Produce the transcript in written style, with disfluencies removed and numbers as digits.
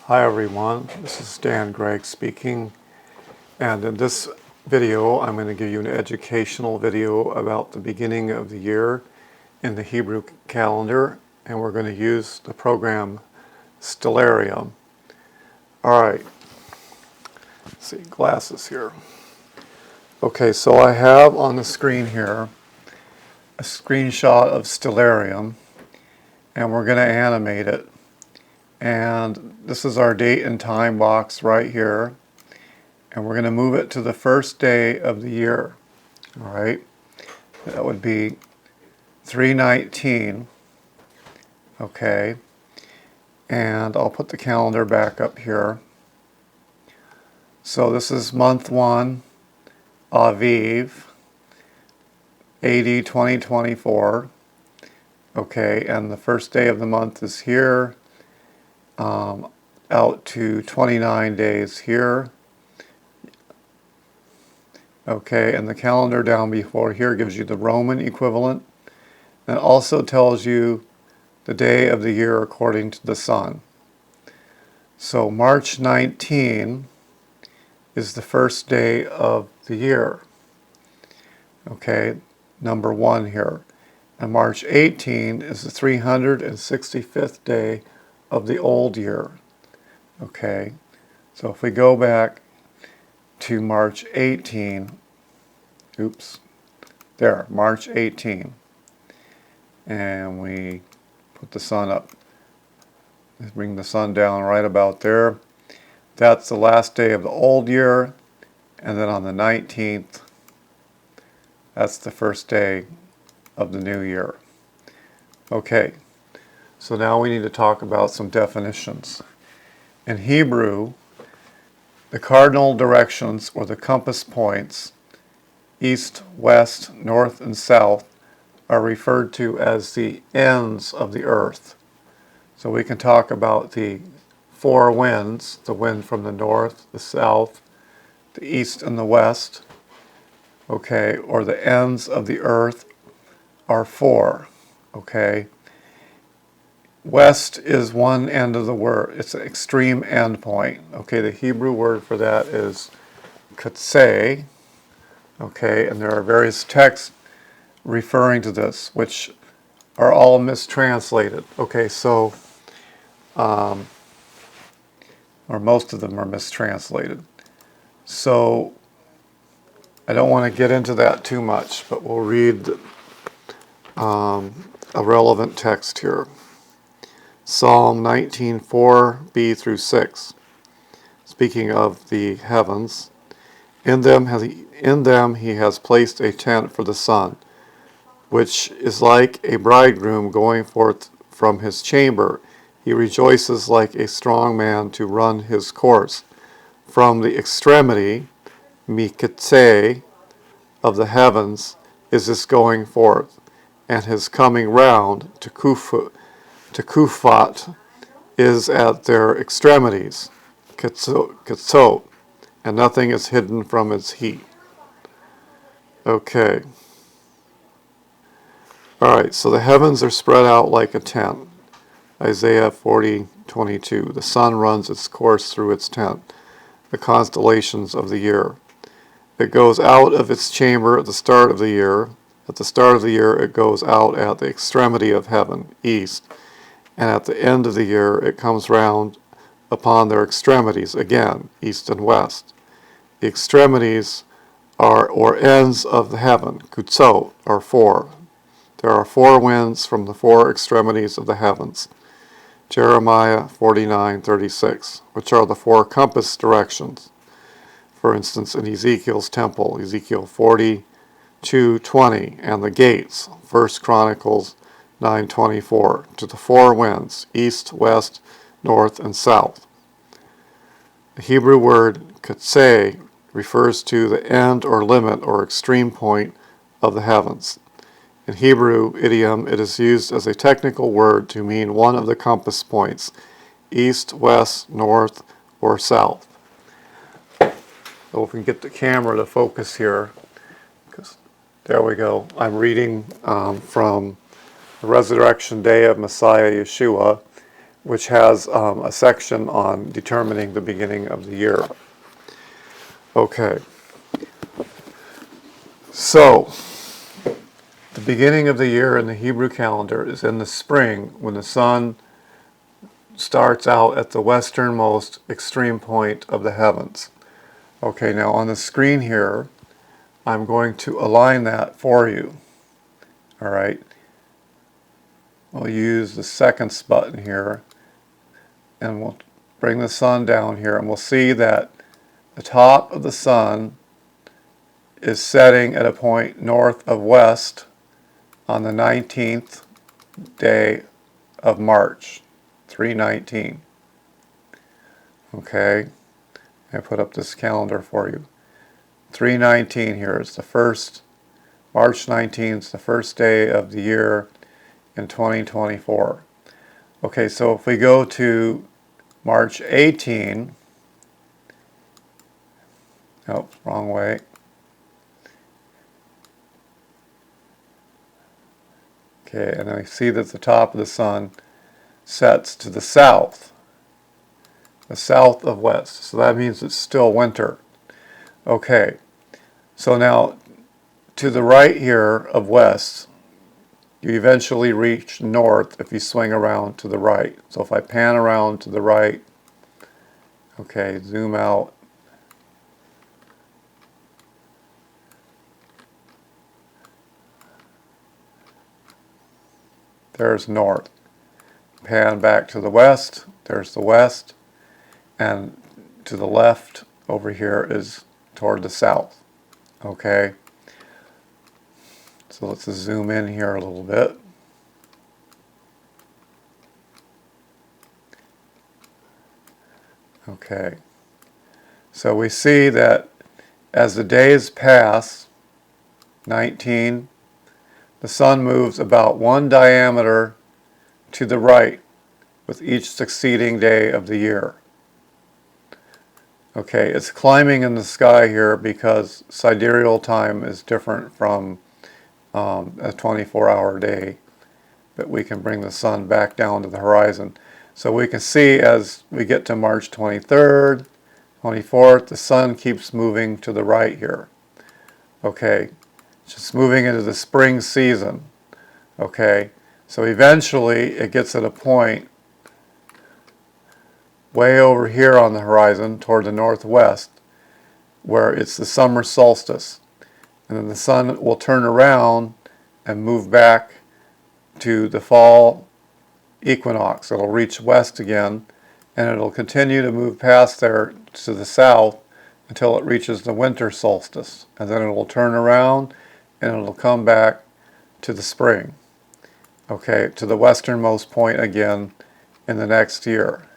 Hi everyone, this is Dan Gregg speaking, and in this video I'm going to give you an educational video about the beginning of the year in the Hebrew calendar, and we're going to use the program Stellarium. Alright, let's see, glasses here. Okay, so I have on the screen here a screenshot of Stellarium, and we're going to animate it. And this is our date and time box right here. And we're going to move it to the first day of the year. All right. That would be 3/19. Okay. And I'll put the calendar back up here. So this is month 1, Aviv, AD 2024. Okay. And the first day of the month is here. Out to 29 days here. Okay, and the calendar down before here gives you the Roman equivalent. And it also tells you the day of the year according to the sun. So March 19 is the first day of the year. Okay, number 1 here. And March 18 is the 365th day of the old year. Okay, so if we go back to March 18, March 18, and we put the sun up, bring the sun down right about there. That's the last day of the old year, and then on the 19th, that's the first day of the new year. Okay, so now we need to talk about some definitions. In Hebrew, the cardinal directions, or the compass points, east, west, north, and south, are referred to as the ends of the earth. So we can talk about the 4 winds, the wind from the north, the south, the east, and the west. Okay, or the ends of the earth are 4. Okay. West is one end of the word. It's an extreme end point. Okay, the Hebrew word for that is katseh. Okay, and there are various texts referring to this, which are all mistranslated. Okay, so, or most of them are mistranslated. So, I don't want to get into that too much, but we'll read a relevant text here. Psalm 19:4b through 6, speaking of the heavens. In them he has placed a tent for the sun, which is like a bridegroom going forth from his chamber. He rejoices like a strong man to run his course. From the extremity, miketse, of the heavens is his going forth, and his coming round to Kufat is at their extremities, Ketzot, and nothing is hidden from its heat. Okay. Alright, so the heavens are spread out like a tent. Isaiah 40:22. The sun runs its course through its tent, the constellations of the year. It goes out of its chamber at the start of the year. At the start of the year it goes out at the extremity of heaven, east. And at the end of the year it comes round upon their extremities again, east and west. The extremities are, or ends of the heaven, kutzot, are 4. There are 4 winds from the 4 extremities of the heavens. Jeremiah 49:36, which are the 4 compass directions. For instance, in Ezekiel's temple, Ezekiel 42:20, and the gates, 1 Chronicles 9:24, to the 4 winds, east, west, north, and south. The Hebrew word katseh refers to the end or limit or extreme point of the heavens. In Hebrew idiom, it is used as a technical word to mean one of the compass points, east, west, north, or south. So if we can get the camera to focus here, because there we go. I'm reading from the resurrection day of Messiah Yeshua, which has a section on determining the beginning of the year. Okay, so the beginning of the year in the Hebrew calendar is in the spring, when the sun starts out at the westernmost extreme point of the heavens. Okay, now on the screen here, I'm going to align that for you. All right, we'll use the seconds button here, and we'll bring the sun down here, and we'll see that the top of the sun is setting at a point north of west on the 19th day of March, 3/19. Okay, I put up this calendar for you. 3/19 here is the first, March 19th, the first day of the year in 2024. Okay, so if we go to March 18, oh, wrong way. Okay, and I see that the top of the sun sets to the south of west. So that means it's still winter. Okay, so now to the right here of west, you eventually reach north if you swing around to the right. So if I pan around to the right, okay, zoom out. There's north. Pan back to the west, there's the west, and to the left over here is toward the south. Okay, so let's zoom in here a little bit. Okay, so we see that as the days pass, 19, the sun moves about one diameter to the right with each succeeding day of the year. Okay, it's climbing in the sky here because sidereal time is different from a 24-hour day, but we can bring the sun back down to the horizon. So we can see as we get to March 23rd, 24th, the sun keeps moving to the right here. Okay, it's just moving into the spring season. Okay, so eventually it gets at a point way over here on the horizon toward the northwest where it's the summer solstice. And then the sun will turn around and move back to the fall equinox. It'll reach west again, and it'll continue to move past there to the south until it reaches the winter solstice. And then it will turn around and it'll come back to the spring. Okay, to the westernmost point again in the next year.